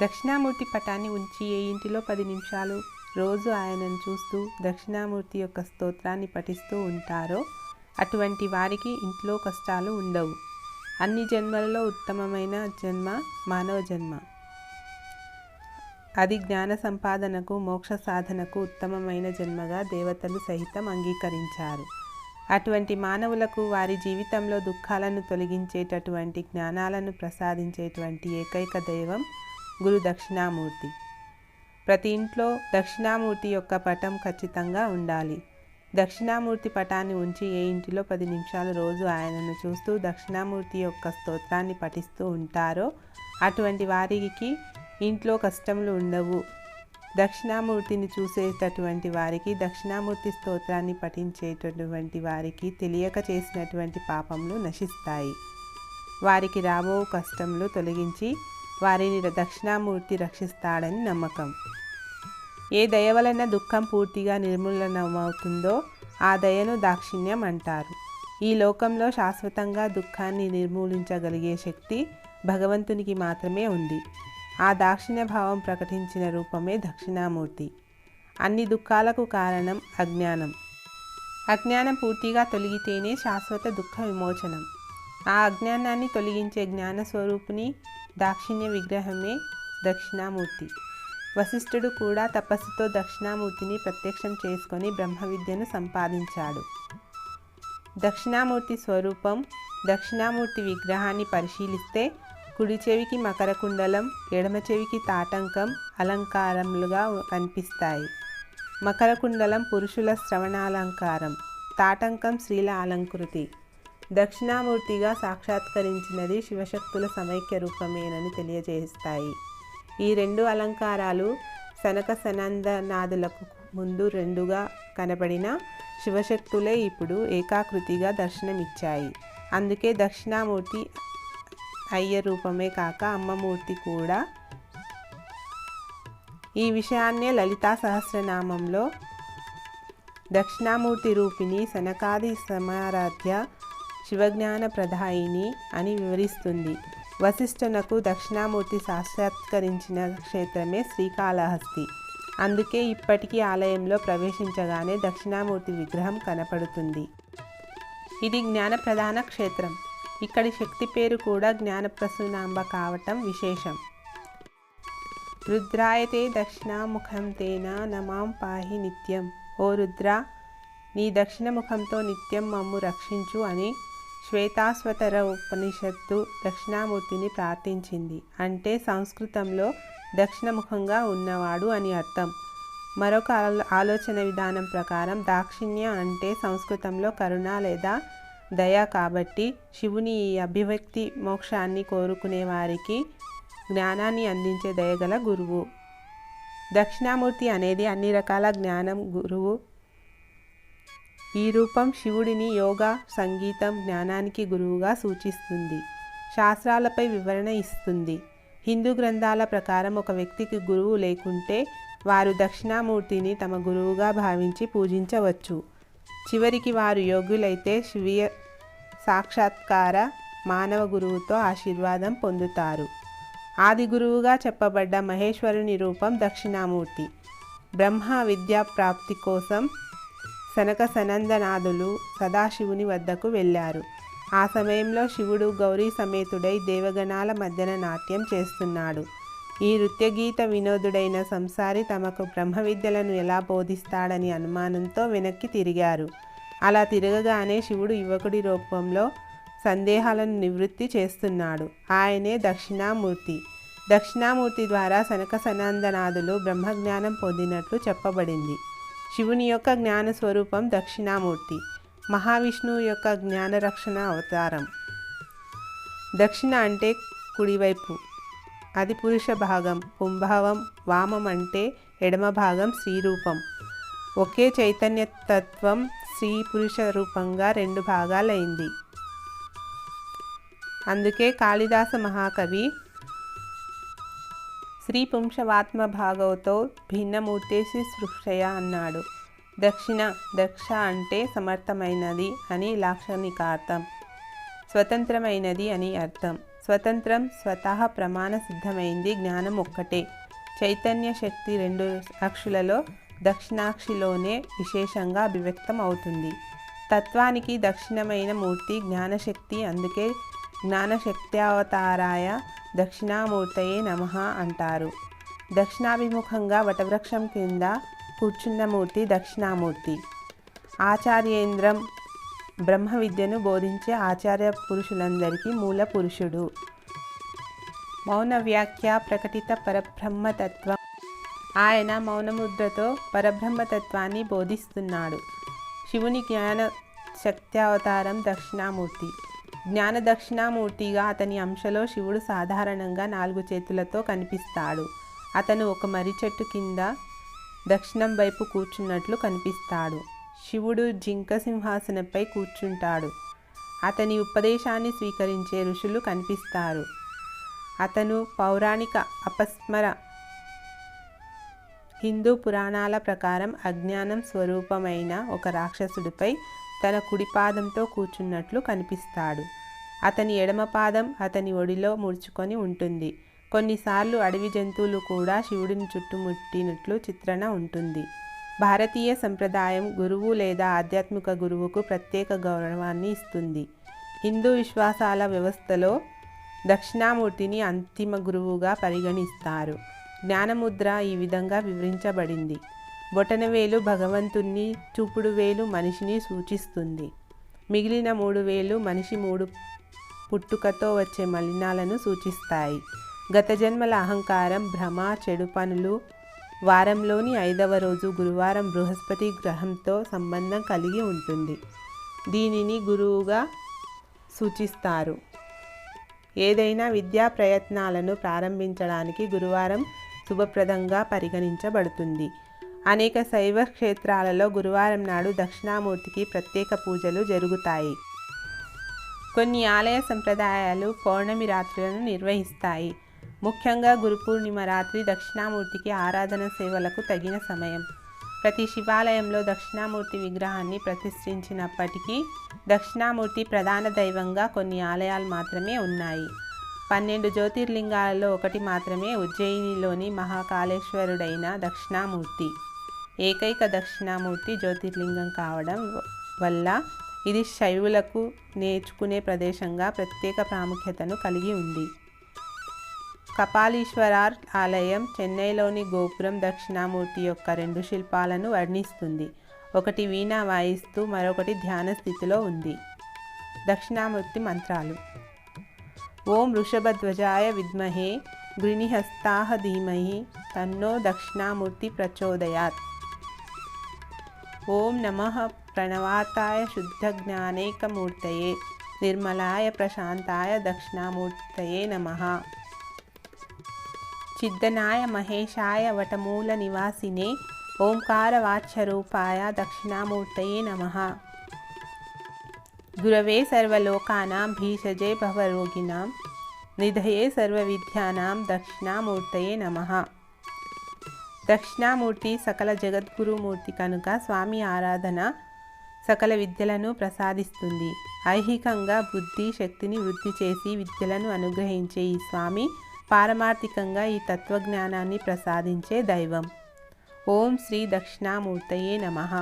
దక్షిణామూర్తి పటాన్ని ఉంచి ఏ ఇంటిలో 10 నిమిషాలు రోజు ఆయనను చూస్తూ దక్షిణామూర్తి యొక్క స్తోత్రాన్ని పఠిస్తూ ఉంటారో అటువంటి వారికి ఇంట్లో కష్టాలు ఉండవు. అన్ని జన్మలలో ఉత్తమమైన జన్మ మానవ జన్మ. అది జ్ఞాన సంపాదనకు, మోక్ష సాధనకు ఉత్తమమైన జన్మగా దేవతలు సహితం అంగీకరించారు. అటువంటి మానవులకు వారి జీవితంలో దుఃఖాలను తొలగించేటటువంటి జ్ఞానాలను ప్రసాదించేటువంటి ఏకైక దైవం గురు దక్షిణామూర్తి. ప్రతి ఇంట్లో దక్షిణామూర్తి యొక్క పటం ఖచ్చితంగా ఉండాలి. దక్షిణామూర్తి పటాన్ని ఉంచి ఏ ఇంటిలో 10 నిమిషాలు రోజు ఆయనను చూస్తూ దక్షిణామూర్తి యొక్క స్తోత్రాన్ని పఠిస్తూ ఉంటారో అటువంటి వారికి ఇంట్లో కష్టములు ఉండవు. దక్షిణామూర్తిని చూసేటటువంటి వారికి, దక్షిణామూర్తి స్తోత్రాన్ని పఠించేటటువంటి వారికి తెలియక చేసినటువంటి పాపములు నశిస్తాయి. వారికి రాబో కష్టములు తొలగించి వారిని దక్షిణామూర్తి రక్షిస్తాడని నమ్మకం. ఏ దయ వలన దుఃఖం పూర్తిగా నిర్మూలనమవుతుందో ఆ దయను దాక్షిణ్యం అంటారు. ఈ లోకంలో శాశ్వతంగా దుఃఖాన్ని నిర్మూలించగలిగే శక్తి భగవంతునికి మాత్రమే ఉంది. ఆ దాక్షిణ్య భావం ప్రకటించిన రూపమే దక్షిణామూర్తి. అన్ని దుఃఖాలకు కారణం అజ్ఞానం. అజ్ఞానం పూర్తిగా తొలగితేనే శాశ్వత దుఃఖ విమోచనం. ఆ అజ్ఞానాన్ని తొలగించే జ్ఞాన స్వరూపిణి దాక్షిణ్య విగ్రహమే దక్షిణామూర్తి. వశిష్ఠుడు కూడా తపస్సుతో దక్షిణామూర్తిని ప్రత్యక్షం చేసుకొని బ్రహ్మ విద్యను సంపాదించాడు. దక్షిణామూర్తి స్వరూపం, దక్షిణామూర్తి విగ్రహాన్ని పరిశీలిస్తే కుడి చెవికి మకర కుండలం, ఎడమ చెవికి తాటంకం అలంకారములుగా కనిపిస్తాయి. మకర కుండలం పురుషుల శ్రవణాలంకారం, తాటంకం స్త్రీల అలంకృతి. దక్షిణామూర్తిగా సాక్షాత్కరించినది శివశక్తుల సమైక్య రూపమేనని తెలియజేస్తాయి. ఈ రెండు అలంకారాలు సనక సనందనాదులకు ముందు రెండుగా కనబడిన శివశక్తులే ఇప్పుడు ఏకాకృతిగా దర్శనమిచ్చాయి. అందుకే దక్షిణామూర్తి అయ్య రూపమే కాక అమ్మమూర్తి కూడా. ఈ విషయాన్నే లలితా సహస్రనామంలో దక్షిణామూర్తి రూపిణి సనకాది సమారాధ్య శివజ్ఞాన ప్రదాయిని అని వివరిస్తుంది. వశిష్ఠునకు దక్షిణామూర్తి సాక్షాత్కరించిన క్షేత్రమే శ్రీకాళహస్తి. అందుకే ఇప్పటికీ ఆలయంలో ప్రవేశించగానే దక్షిణామూర్తి విగ్రహం కనపడుతుంది. ఇది జ్ఞానప్రధాన క్షేత్రం. ఇక్కడి శక్తి పేరు కూడా జ్ఞానప్రసూనాంబ కావటం విశేషం. రుద్రాయతే దక్షిణాముఖం తేన నమాం పాహి నిత్యం. ఓ రుద్ర, నీ దక్షిణముఖంతో నిత్యం మమ్ము రక్షించు అని శ్వేతాశ్వతర ఉపనిషత్తు దక్షిణామూర్తిని ప్రార్థించింది. అంటే సంస్కృతంలో దక్షిణముఖంగా ఉన్నవాడు అని అర్థం. మరొక ఆలోచన విధానం ప్రకారం దాక్షిణ్య అంటే సంస్కృతంలో కరుణ లేదా దయ కాబట్టి శివుని ఈ అభివ్యక్తి మోక్షాన్ని కోరుకునే వారికి జ్ఞానాన్ని అందించే దయగల గురువు. దక్షిణామూర్తి అనేది అన్ని రకాల జ్ఞానం గురువు. ఈ రూపం శివుడిని యోగా, సంగీతం, జ్ఞానానికి గురువుగా సూచిస్తుంది. శాస్త్రాలపై వివరణ ఇస్తుంది. హిందూ గ్రంథాల ప్రకారం ఒక వ్యక్తికి గురువు లేకుంటే వారు దక్షిణామూర్తిని తమ గురువుగా భావించి పూజించవచ్చు. చివరికి వారు యోగ్యులైతే శివీయ సాక్షాత్కార మానవ గురువుతో ఆశీర్వాదం పొందుతారు. ఆది గురువుగా చెప్పబడ్డ మహేశ్వరుని రూపం దక్షిణామూర్తి. బ్రహ్మ విద్యా ప్రాప్తి కోసం సనక సనందనాథులు సదాశివుని వద్దకు వెళ్ళారు. ఆ సమయంలో శివుడు గౌరీ సమేతుడై దేవగణాల మధ్యన నాట్యం చేస్తున్నాడు. ఈ నృత్యగీత వినోదుడైన సంసారి తమకు బ్రహ్మ విద్యలను ఎలా బోధిస్తాడని అనుమానంతో వెనక్కి తిరిగారు. అలా తిరగగానే శివుడు యువకుడి రూపంలో సందేహాలను నివృత్తి చేస్తున్నాడు. ఆయనే దక్షిణామూర్తి. దక్షిణామూర్తి ద్వారా సనక సనందనాథులు బ్రహ్మజ్ఞానం పొందినట్లు చెప్పబడింది. శివుని యొక్క జ్ఞాన స్వరూపం దక్షిణామూర్తి. మహావిష్ణువు యొక్క జ్ఞానరక్షణ అవతారం. దక్షిణ అంటే కుడివైపు, అది పురుష భాగం. పుంభావం వామం అంటే ఎడమ భాగం శ్రీరూపం. ఒకే చైతన్యతత్వం స్త్రీ పురుష రూపంగా 2 భాగాలైంది. అందుకే కాళిదాస మహాకవి శ్రీ పుంసవాత్మ భాగవతో భిన్నమూర్తేసి సృక్షయ అన్నాడు. దక్షిణ దక్ష అంటే సమర్థమైనది అని లాక్షణికార్థం, స్వతంత్రమైనది అని అర్థం. స్వతంత్రం, స్వతహ ప్రమాణ సిద్ధమైంది జ్ఞానం ఒక్కటే. చైతన్య శక్తి రెండు అక్షులలో దక్షిణాక్షిలోనే విశేషంగా అభివ్యక్తం అవుతుంది. తత్వానికి దక్షిణమైన మూర్తి జ్ఞానశక్తి. అందుకే జ్ఞానశక్త్యావతారాయ దక్షిణామూర్తయే నమః అంటారు. దక్షిణాభిముఖంగా వటవృక్షం కింద కూర్చున్న మూర్తి దక్షిణామూర్తి. ఆచార్యేంద్రం బ్రహ్మ విద్యను బోధించే ఆచార్య పురుషులందరికీ మూల పురుషుడు. మౌన వ్యాఖ్య ప్రకటిత పరబ్రహ్మతత్వం. ఆయన మౌనముద్రతో పరబ్రహ్మతత్వాన్ని బోధిస్తున్నాడు. శివుని జ్ఞాన శక్త్యావతారం దక్షిణామూర్తి. జ్ఞాన దక్షిణామూర్తిగా అతని అంశలో శివుడు సాధారణంగా 4 చేతులతో కనిపిస్తాడు. అతను ఒక మర్రి చెట్టు కింద దక్షిణం వైపు కూర్చున్నట్లు కనిపిస్తాడు. శివుడు జింక సింహాసనంపై కూర్చుంటాడు. అతని ఉపదేశాన్ని స్వీకరించే ఋషులు కనిపిస్తారు. అతను పౌరాణిక అపస్మర హిందూ పురాణాల ప్రకారం అజ్ఞానం స్వరూపమైన ఒక రాక్షసుడిపై తన కుడిపాదంతో కూర్చున్నట్లు కనిపిస్తాడు. అతని ఎడమ పాదం అతని ఒడిలో ముడుచుకొని ఉంటుంది. కొన్నిసార్లు అడవి జంతువులు కూడా శివుడిని చుట్టుముట్టినట్లు చిత్రణ ఉంటుంది. భారతీయ సంప్రదాయం గురువు లేదా ఆధ్యాత్మిక గురువుకు ప్రత్యేక గౌరవాన్ని ఇస్తుంది. హిందూ విశ్వాసాల వ్యవస్థలో దక్షిణామూర్తిని అంతిమ గురువుగా పరిగణిస్తారు. జ్ఞానముద్ర ఈ విధంగా వివరించబడింది. బొటనవేలు భగవంతుణ్ణి, చూపుడు వేలు మనిషిని సూచిస్తుంది. మిగిలిన 3 వేలు మనిషి పుట్టుకతో వచ్చే మలినాలను సూచిస్తాయి. గత జన్మల అహంకారం, భ్రమ, చెడు పనులు. వారంలోని 5వ రోజు గురువారం బృహస్పతి గ్రహంతో సంబంధం కలిగి ఉంటుంది. దీనిని గురువుగా సూచిస్తారు. ఏదైనా విద్యా ప్రయత్నాలను ప్రారంభించడానికి గురువారం శుభప్రదంగా పరిగణించబడుతుంది. అనేక శైవ క్షేత్రాలలో గురువారం నాడు దక్షిణామూర్తికి ప్రత్యేక పూజలు జరుగుతాయి. కొన్ని ఆలయ సంప్రదాయాలు పౌర్ణమి రాత్రులను నిర్వహిస్తాయి. ముఖ్యంగా గురు పూర్ణిమ రాత్రి దక్షిణామూర్తికి ఆరాధన సేవలకు తగిన సమయం. ప్రతి శివాలయంలో దక్షిణామూర్తి విగ్రహాన్ని ప్రతిష్ఠించినప్పటికీ దక్షిణామూర్తి ప్రధాన దైవంగా కొన్ని ఆలయాలు మాత్రమే ఉన్నాయి. 12 జ్యోతిర్లింగాలలో ఒకటి మాత్రమే ఉజ్జయినిలోని మహాకాళేశ్వరుడైన దక్షిణామూర్తి. ఏకైక దక్షిణామూర్తి జ్యోతిర్లింగం కావడం వల్ల ఇది శైవులకు నేర్చుకునే ప్రదేశంగా ప్రత్యేక ప్రాముఖ్యతను కలిగి ఉంది. కపాలీశ్వరార్ ఆలయం, చెన్నైలోని గోపురం దక్షిణామూర్తి యొక్క 2 శిల్పాలను వర్ణిస్తుంది. ఒకటి వీణా వాయిస్తూ, మరొకటి ధ్యాన స్థితిలో ఉంది. దక్షిణామూర్తి మంత్రాలు. ఓం వృషభధ్వజాయ విద్మహే గృణిహస్తాః ధీమహి తన్నో దక్షిణామూర్తి ప్రచోదయాత్. ఓం నమః ప్రణవాతాయ శుద్ధజ్ఞానైకమూర్తయే నిర్మలాయ ప్రశాంతాయ దక్షిణామూర్తయే నమః. చిద్దనాయ మహేశాయ వటమూల నివాసినే ఓంకారవాచ్యరూపాయ దక్షిణామూర్తయే నమః. గురవే సర్వలోకానాం భీషజే భవరోగిణాం నిధయే సర్వవిద్యానాం దక్షిణామూర్తయే నమః. దక్షిణామూర్తి సకల జగద్గురుమూర్తి కనుక స్వామి ఆరాధన సకల విద్యలను ప్రసాదిస్తుంది. ఐహికంగా బుద్ధి శక్తిని వృద్ధి చేసి విద్యలను అనుగ్రహించే ఈ స్వామి పారమార్థికంగా ఈ తత్వజ్ఞానాన్ని ప్రసాదించే దైవం. ఓం శ్రీ దక్షిణామూర్తయే నమః.